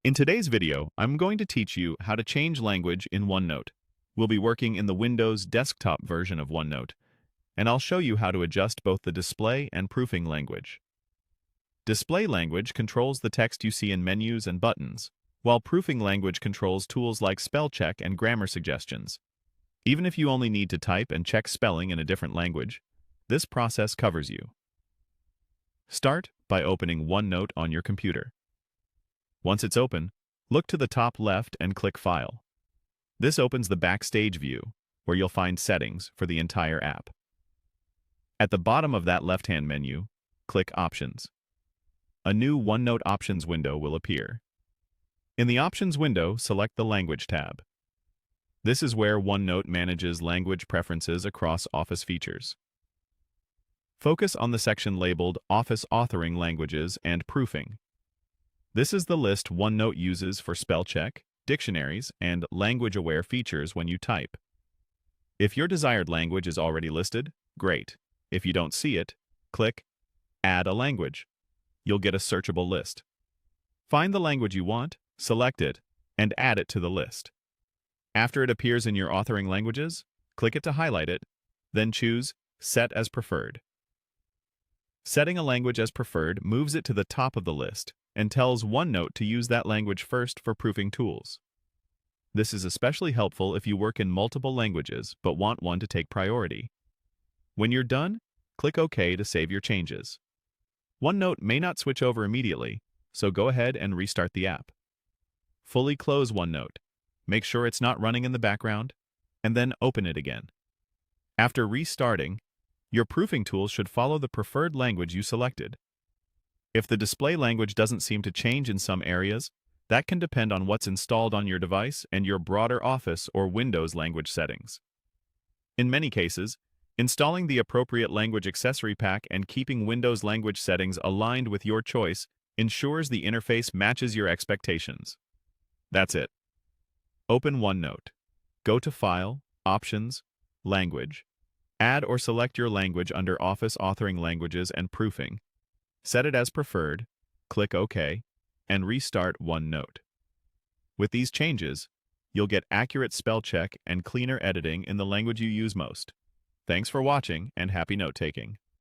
In today's video, I'm going to teach you how to change language in OneNote. We'll be working in the Windows desktop version of OneNote, and I'll show you how to adjust both the display and proofing language. Display language controls the text you see in menus and buttons, while proofing language controls tools like spell check and grammar suggestions. Even if you only need to type and check spelling in a different language, this process covers you. Start by opening OneNote on your computer. Once it's open, look to the top left and click File. This opens the Backstage view, where you'll find settings for the entire app. At the bottom of that left-hand menu, click Options. A new OneNote Options window will appear. In the Options window, select the Language tab. This is where OneNote manages language preferences across Office features. Focus on the section labeled Office Authoring Languages and Proofing. This is the list OneNote uses for spell check, dictionaries, and language-aware features when you type. If your desired language is already listed, great. If you don't see it, click Add a Language. You'll get a searchable list. Find the language you want, select it, and add it to the list. After it appears in your authoring languages, click it to highlight it, then choose Set as Preferred. Setting a language as preferred moves it to the top of the list and tells OneNote to use that language first for proofing tools. This is especially helpful if you work in multiple languages but want one to take priority. When you're done, click OK to save your changes. OneNote may not switch over immediately, so go ahead and restart the app. Fully close OneNote. Make sure it's not running in the background, and then open it again. After restarting, your proofing tools should follow the preferred language you selected. If the display language doesn't seem to change in some areas, that can depend on what's installed on your device and your broader Office or Windows language settings. In many cases, installing the appropriate language accessory pack and keeping Windows language settings aligned with your choice ensures the interface matches your expectations. That's it. Open OneNote. Go to File, Options, Language. Add or select your language under Office Authoring Languages and Proofing. Set it as preferred, click OK, and restart OneNote. With these changes, you'll get accurate spell check and cleaner editing in the language you use most. Thanks for watching and happy note-taking.